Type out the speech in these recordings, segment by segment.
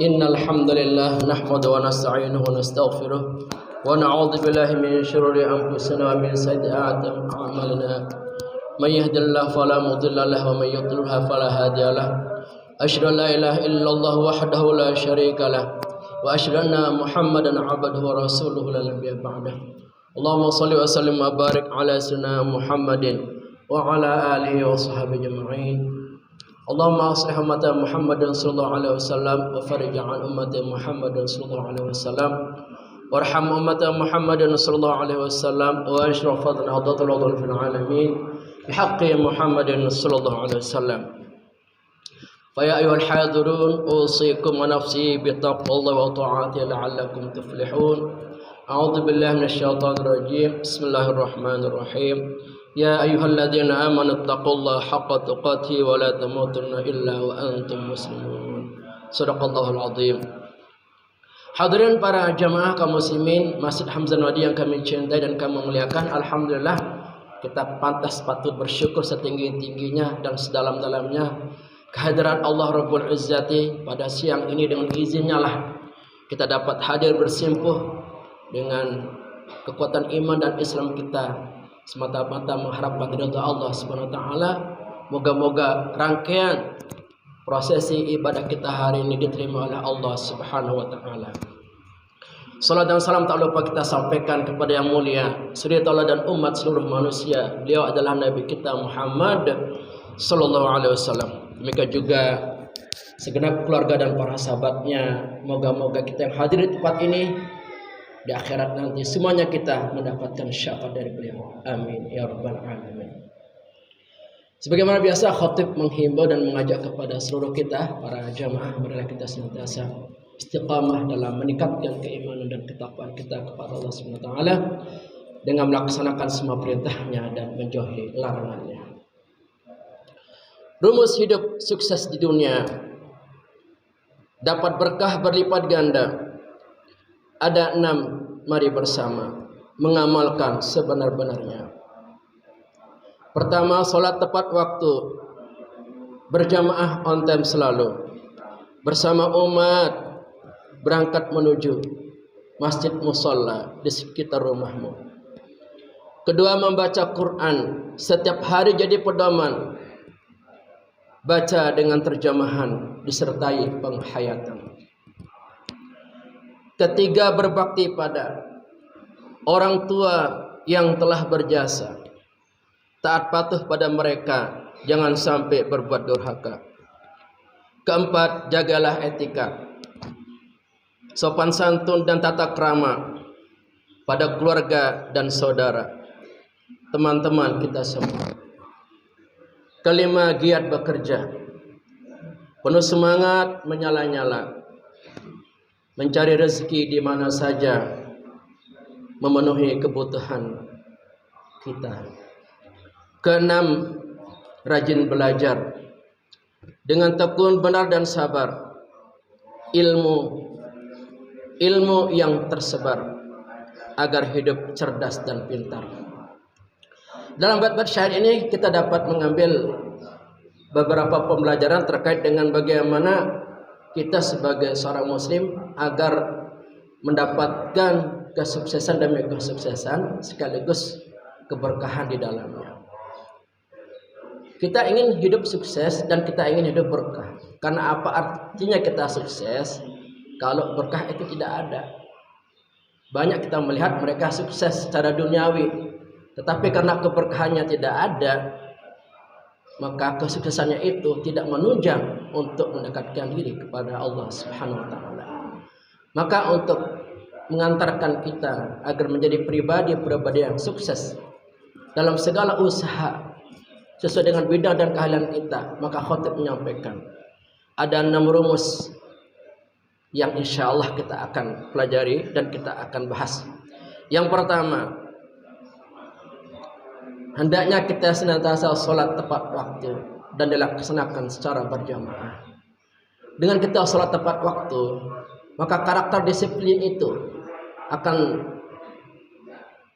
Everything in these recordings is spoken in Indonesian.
Innal hamdalillah nahmaduhu wa nasta'inuhu wa nastaghfiruh wa na'udzu billahi min shururi anfusina wa min sayyiati a'malina. May yahdihillahu fala mudilla lahu wa may yudlil fala hadiya lahu. Asyhadu an la ilaha illallah wahdahu la syarika lahu wa asyhadu anna Muhammadan 'abduhu wa rasuluhu la nabiyya ba'dahu. Allahumma shalli wa sallim wa barik ala sayyidina Muhammadin wa ala alihi wa sahbihi ajma'in. Allahumma aslih ummata Muhammadin sallallahu alaihi wasallam wa farij an ummati Muhammadin sallallahu alaihi wasallam warham ummata Muhammadin sallallahu alaihi wasallam wa ashraf fadlan hadatul fil alamin bihaqqi Muhammadin sallallahu alaihi wasallam. Fa ya ayyuhal hadirun usikum wa nafsi bi taqwallahi wa ta'atihi la'allakum tuflihun. A'udzu billahi minasyaitonir rajim. Bismillahirrahmanirrahim. Ya ayyuhalladzina amanu taqullaha haqqa tuqatih wa la tamutunna illa wa antum muslimun. Shadaqallahul azim. Hadirin para jamaah kaum muslimin Masjid Hamzah Wadi yang kami cintai dan kami muliakan, alhamdulillah kita pantas patut bersyukur setinggi-tingginya dan sedalam-dalamnya kehadiran Allah Rabbul Izzati pada siang ini. Dengan izinnya lah kita dapat hadir bersimpuh dengan kekuatan iman dan Islam kita, semata-mata mengharapkan ridha Allah Subhanahu wa taala. Moga-moga rangkaian prosesi ibadah kita hari ini diterima oleh Allah Subhanahu wa taala. Salat dan salam tak lupa kita sampaikan kepada yang mulia suri Allah dan umat seluruh manusia. Beliau adalah Nabi kita Muhammad sallallahu alaihi wasallam. Demikian juga segenap keluarga dan para sahabatnya. Moga-moga kita yang hadir di tempat ini di akhirat nanti semuanya kita mendapatkan syafaat dari beliau. Amin ya rabbal alamin. Sebagaimana biasa, khatib menghimbau dan mengajak kepada seluruh kita para jamaah, marilah kita senantiasa istiqamah dalam meningkatkan keimanan dan ketakwaan kita kepada Allah Subhanahu wa taala dengan melaksanakan semua perintahnya dan menjauhi larangannya. Rumus hidup sukses di dunia dapat berkah berlipat ganda. Ada 6, mari bersama mengamalkan sebenar-benarnya. Pertama, sholat tepat waktu, berjamaah on time selalu, bersama umat berangkat menuju masjid musalla di sekitar rumahmu. Kedua, membaca Quran setiap hari jadi pedoman, baca dengan terjemahan disertai penghayatan. Ketiga, berbakti pada orang tua yang telah berjasa, taat patuh pada mereka, jangan sampai berbuat durhaka. Keempat, jagalah etika, sopan santun dan tata krama pada keluarga dan saudara, teman-teman kita semua. Kelima, giat bekerja, penuh semangat menyala-nyala, mencari rezeki di mana saja, memenuhi kebutuhan kita. Keenam, rajin belajar dengan tekun, benar dan sabar. Ilmu yang tersebar agar hidup cerdas dan pintar. Dalam bait-bait syair ini kita dapat mengambil beberapa pembelajaran terkait dengan bagaimana kita sebagai seorang muslim agar mendapatkan kesuksesan demi kesuksesan sekaligus keberkahan di dalamnya. Kita ingin hidup sukses dan kita ingin hidup berkah. Karena apa artinya kita sukses kalau berkah itu tidak ada? Banyak kita melihat mereka sukses secara duniawi, tetapi karena keberkahannya tidak ada, maka kesuksesannya itu tidak menunjang untuk mendekatkan diri kepada Allah Subhanahu wa taala. Maka untuk mengantarkan kita agar menjadi pribadi-pribadi yang sukses dalam segala usaha sesuai dengan bidang dan keahlian kita, maka khatib menyampaikan ada 6 rumus yang insya Allah kita akan pelajari dan kita akan bahas. Yang pertama, hendaknya kita senantiasa sholat tepat waktu dan dilaksanakan secara berjamaah. Dengan kita sholat tepat waktu, maka karakter disiplin itu akan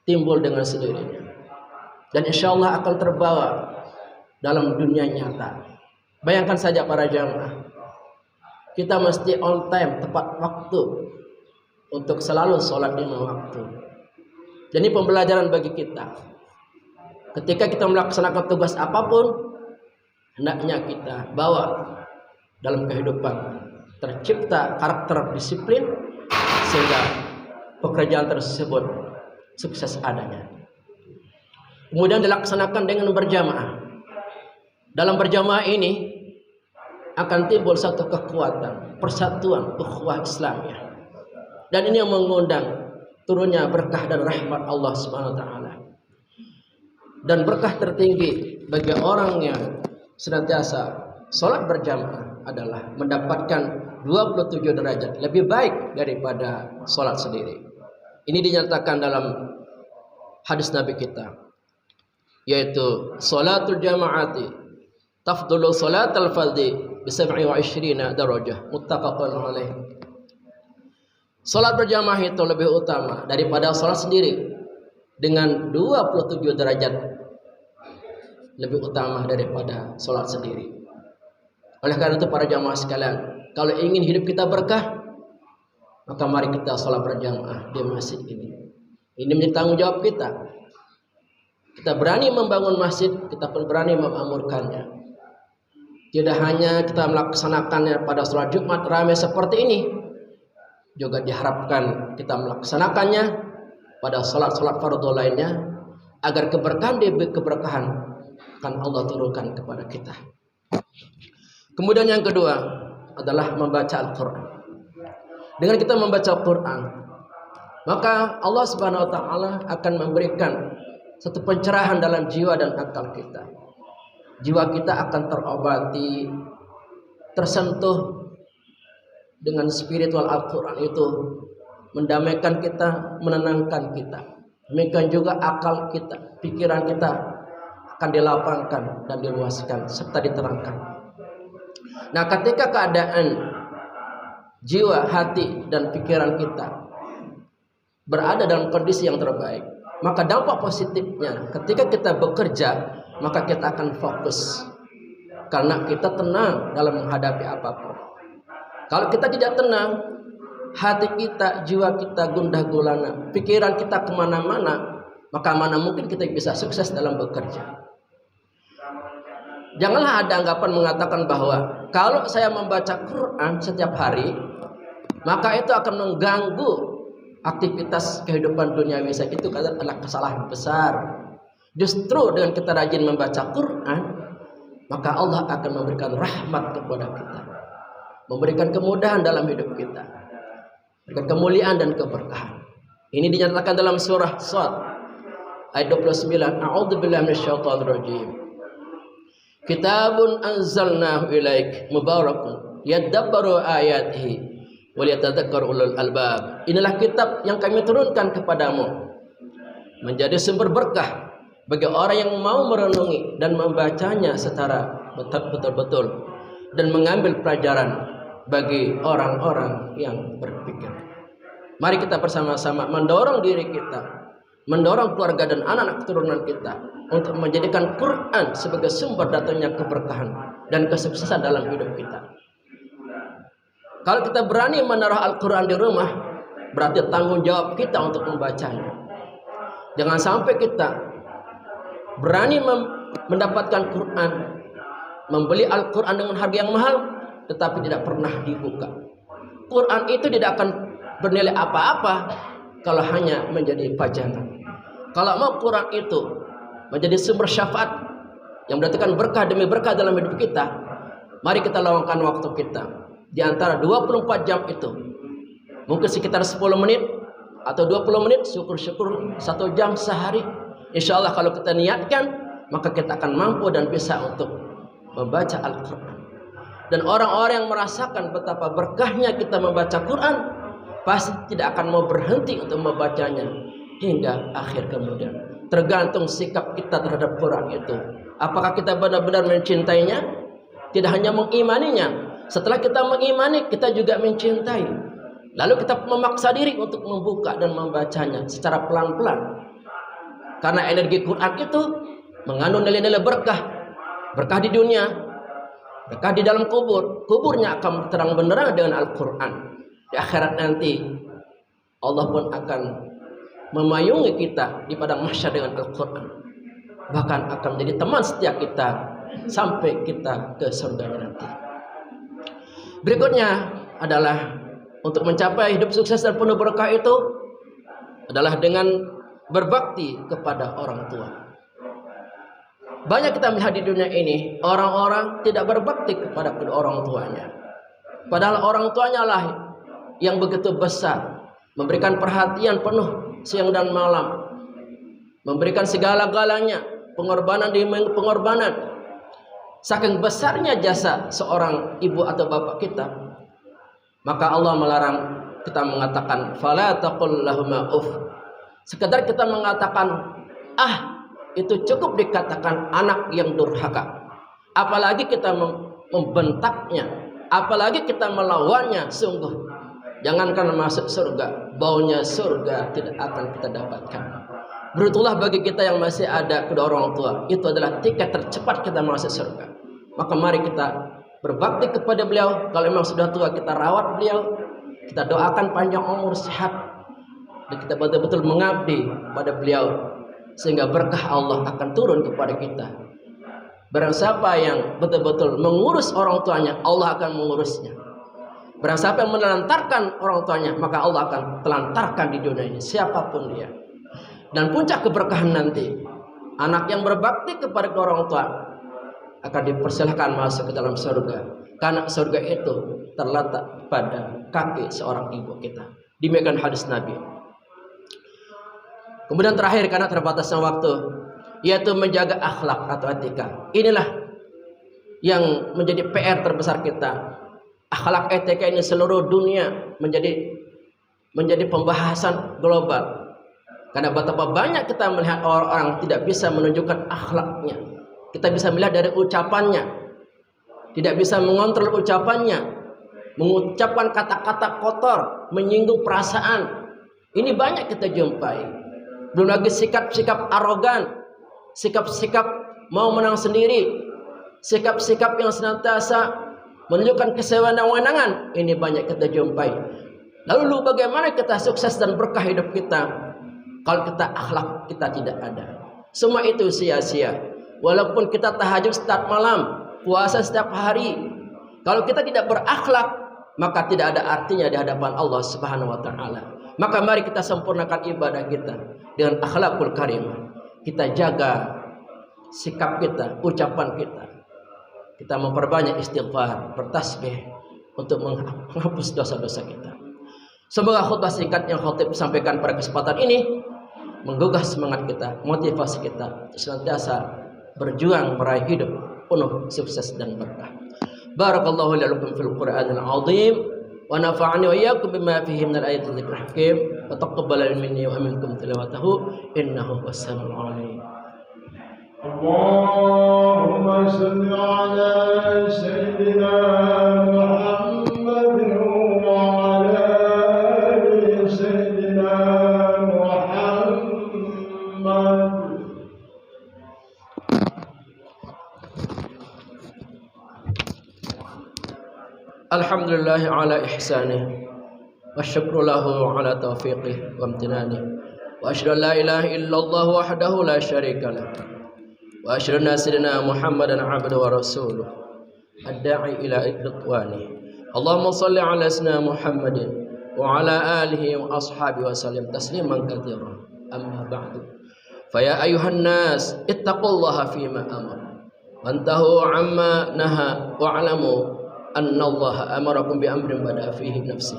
timbul dengan sendirinya, dan insya Allah akan terbawa dalam dunia nyata. Bayangkan saja para jamaah, kita mesti on time, tepat waktu untuk selalu sholat 5 waktu. Jadi pembelajaran bagi kita. Ketika kita melaksanakan tugas apapun, hendaknya kita bawa dalam kehidupan tercipta karakter disiplin sehingga pekerjaan tersebut sukses adanya. Kemudian dilaksanakan dengan berjamaah. Dalam berjamaah ini akan timbul satu kekuatan, persatuan ukhuwah Islamiyah. Dan ini yang mengundang turunnya berkah dan rahmat Allah Subhanahu wa taala. Dan berkah tertinggi bagi orang yang senantiasa salat berjamaah adalah mendapatkan 27 derajat, lebih baik daripada salat sendiri. Ini dinyatakan dalam hadis Nabi kita, yaitu salatul jamaati tafdulu salatal fardhi bi 27 darajah, muttafaqun alaih. Salat berjamaah itu lebih utama daripada salat sendiri dengan 27 derajat lebih utama daripada salat sendiri. Oleh karena itu para jamaah sekalian, kalau ingin hidup kita berkah, maka mari kita salat berjamaah di masjid ini. Ini menjadi tanggung jawab kita. Kita berani membangun masjid, kita pun berani memakmurkannya. Tidak hanya kita melaksanakannya pada sholat Jumat ramai seperti ini, juga diharapkan kita melaksanakannya pada sholat-sholat fardu lainnya, agar keberkahan demi keberkahan akan Allah turunkan kepada kita. Kemudian yang kedua adalah membaca Al-Quran. Dengan kita membaca Al-Quran, maka Allah Subhanahu wa taala akan memberikan satu pencerahan dalam jiwa dan akal kita. Jiwa kita akan terobati, tersentuh dengan spiritual Al-Quran itu, mendamaikan kita, menenangkan kita. Demikian juga akal kita, pikiran kita akan dilapangkan dan diluaskan serta diterangkan. Nah, ketika keadaan jiwa, hati, dan pikiran kita berada dalam kondisi yang terbaik, maka dampak positifnya ketika kita bekerja, maka kita akan fokus karena kita tenang dalam menghadapi apapun. Kalau kita tidak tenang, hati kita, jiwa kita gundah gulana, pikiran kita kemana-mana, maka mana mungkin kita bisa sukses dalam bekerja. Janganlah ada anggapan mengatakan bahwa kalau saya membaca Quran setiap hari, maka itu akan mengganggu aktivitas kehidupan duniawi saya. Itu adalah kesalahan besar. Justru dengan kita rajin membaca Quran, maka Allah akan memberikan rahmat kepada kita, memberikan kemudahan dalam hidup kita, memberikan kemuliaan dan keberkahan. Ini dinyatakan dalam surah Shad ayat 29. A'udzubillahi minasyaitonirrajim. Kitabun anzalnahu ilaik mubarakun yadabbaru ayatihi wa liyatadzakkar ulul albab. Inilah kitab yang kami turunkan kepadamu, menjadi sumber berkah bagi orang yang mau merenungi dan membacanya secara betul-betul dan mengambil pelajaran bagi orang-orang yang berpikir. Mari kita bersama-sama mendorong diri kita, mendorong keluarga dan anak-anak keturunan kita untuk menjadikan Quran sebagai sumber datangnya keberkahan dan kesuksesan dalam hidup kita. Kalau kita berani menaruh Al-Quran di rumah, berarti tanggung jawab kita untuk membacanya. Jangan sampai kita berani mendapatkan Quran, membeli Al-Quran dengan harga yang mahal, tetapi tidak pernah dibuka. Quran itu tidak akan bernilai apa-apa kalau hanya menjadi pajangan. Kalau mau Quran itu menjadi sumber syafaat yang mendatangkan berkah demi berkah dalam hidup kita, mari kita luangkan waktu kita di antara 24 jam itu. Mungkin sekitar 10 menit atau 20 menit, syukur-syukur 1 jam sehari. Insya Allah kalau kita niatkan, maka kita akan mampu dan bisa untuk membaca Al-Quran. Dan orang-orang yang merasakan betapa berkahnya kita membaca Quran, pasti tidak akan mau berhenti untuk membacanya hingga akhir kemudian. Tergantung sikap kita terhadap Quran itu. Apakah kita benar-benar mencintainya? Tidak hanya mengimaninya. Setelah kita mengimani, kita juga mencintai. Lalu kita memaksa diri untuk membuka dan membacanya secara pelan-pelan. Karena energi Quran itu mengandung nilai-nilai berkah. Berkah di dunia, Maka di dalam kuburnya akan terang benderang dengan Al-Quran. Di akhirat nanti Allah pun akan memayungi kita di padang mahsyar dengan Al-Quran. Bahkan akan menjadi teman setia kita sampai kita ke surga nanti. Berikutnya adalah untuk mencapai hidup sukses dan penuh berkah itu adalah dengan berbakti kepada orang tua. Banyak kita melihat di dunia ini orang-orang tidak berbakti kepada kedua orang tuanya. Padahal orang tuanya lah yang begitu besar, memberikan perhatian penuh siang dan malam, memberikan segala-galanya, pengorbanan demi pengorbanan. Saking besarnya jasa seorang ibu atau bapak kita, maka Allah melarang kita mengatakan fala taqul lahuma uff. Sekedar kita mengatakan itu cukup dikatakan anak yang durhaka. Apalagi kita membentaknya, apalagi kita melawannya, sungguh jangankan masuk surga, baunya surga tidak akan kita dapatkan. Beruntunglah bagi kita yang masih ada kedua orang tua, itu adalah tiket tercepat kita masuk surga. Maka mari kita berbakti kepada beliau. Kalau memang sudah tua, kita rawat beliau, kita doakan panjang umur, sehat, dan kita betul-betul mengabdi pada beliau, sehingga berkah Allah akan turun kepada kita. Barang siapa yang betul-betul mengurus orang tuanya, Allah akan mengurusnya. Barang siapa yang menelantarkan orang tuanya, maka Allah akan telantarkan di dunia ini, siapapun dia. Dan puncak keberkahan nanti, anak yang berbakti kepada orang tua akan dipersilahkan masuk ke dalam surga, karena surga itu terletak pada kaki seorang ibu kita. Demikian hadis Nabi. Kemudian terakhir, karena terbatasnya waktu, yaitu menjaga akhlak atau etika. Inilah yang menjadi PR terbesar kita. Akhlak etika ini seluruh dunia menjadi pembahasan global. Karena betapa banyak kita melihat orang-orang tidak bisa menunjukkan akhlaknya. Kita bisa melihat dari ucapannya, tidak bisa mengontrol ucapannya, mengucapkan kata-kata kotor, menyinggung perasaan. Ini banyak kita jumpai. Belum lagi sikap-sikap arogan, sikap-sikap mau menang sendiri, sikap-sikap yang senantiasa menunjukkan kesewenang-wenangan. Ini banyak kita jumpai. Lalu bagaimana kita sukses dan berkah hidup kita kalau kita akhlak kita tidak ada? Semua itu sia-sia. Walaupun kita tahajud setiap malam, puasa setiap hari, kalau kita tidak berakhlak, maka tidak ada artinya di hadapan Allah Subhanahu wa taala. Maka mari kita sempurnakan ibadah kita dengan akhlakul karimah. Kita jaga sikap kita, ucapan kita. Kita memperbanyak istighfar, bertasbih untuk menghapus dosa-dosa kita. Semoga khutbah singkat yang khatib sampaikan pada kesempatan ini menggugah semangat kita, motivasi kita senantiasa berjuang meraih hidup penuh sukses dan berkah. Barakallahu lakum fil Qur'anil azim wa nafa'ani wa iyyakum bima fihi minal ayatil dzikril hakim wa taqabbal minni wa minkum tilawatahu innahu was-sami'ul 'alim. Allahumma shalli ala sayyidina Muhammad wa ala ali sayyidina Muhammad. Alhamdulillah ala ihsanih wa syukru lahu ala taufiqih wa amtinani wa asyhadu an la ilaha illallah wahdahu la syarika lah wa asyhadu anna sayyidina Muhammadan abduhu wa rasuluh ad-da'i ila ridwani. Allahumma shalli ala sayyidina Muhammadin wa ala alihi wa ashabihi wa sallim tasliman katsiran. Amma ba'du. Fa ya ayuhan nas ittaqullaha fima amara wantahu amma naha wa'lamu anna Allah amarakum bi amrin bada fihi nafsi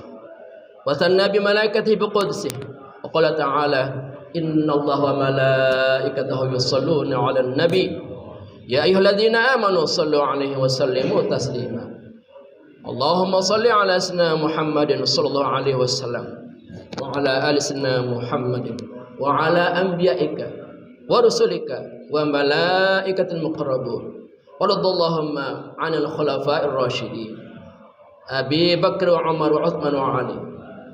wa sanna bi malaikatihi bi qudsi wa qala ta'ala inna Allah wa malaikatahu yusalluna 'alan nabi ya ayyuhalladzina amanu sallu 'alaihi wa sallimu taslima. Allahumma salli 'ala sayyidina Muhammadin sallallahu alaihi wasallam wa 'ala ali sayyidina Muhammadin wa 'ala anbiya'ika wa rusulika wa malaikatil muqarrabun. Waradallahumma 'anil khulafa'ir rasyidin Abi Bakr wa Umar wa Uthman wa Ali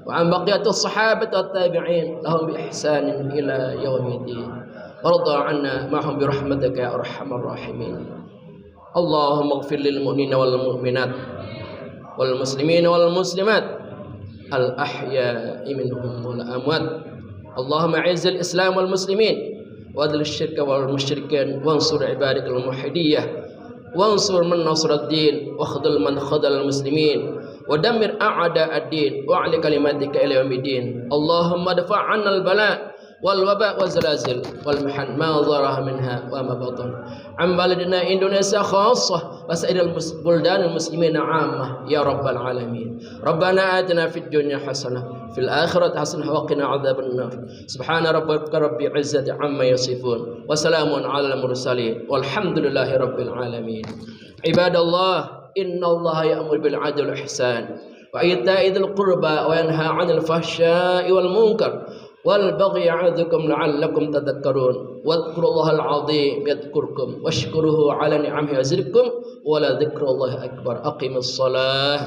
wa an baqiyatus sahabati wat tabi'in lahum bi ihsanin ila yaumiddin. Warda 'anna ma'hum bi rahmatika ya arhamar rahimin. اللهم اغفر للمؤمنين والمؤمنات والمسلمين والمسلمات الأحياء منهم والأموات. اللهم أعز الإسلام والمسلمين وأذل الشرك والمشركين وانصر عبادك الموحدية وانصر من نصر الدين واخذل من خذل المسلمين ودمر أعداء الدين وأعلي كلماتك إلى يوم الدين. اللهم ادفع عنا البلاء والوباء والزلازل والمحن ما ظهر منها وما بطن عن بلدنا إندونيسيا خاصة وسائر البلدان المسلمين عامة يا رب العالمين. ربنا آتنا في الدنيا حسنة في الآخرة حسنة وقنا عذاب النار. سبحان ربك رب العزة عما يصفون وسلام على المرسلين والحمد لله رب العالمين. عباد الله إن الله يأمر بالعدل والإحسان وإيتاء ذي القربى وينهى عن الفحشاء والمنكر والبغي يعظكم لعلكم تذكرون واذكروا الله العظيم يذكركم واشكروه على نعمه يزدكم ولذكر الله أكبر. أقم الصلاة.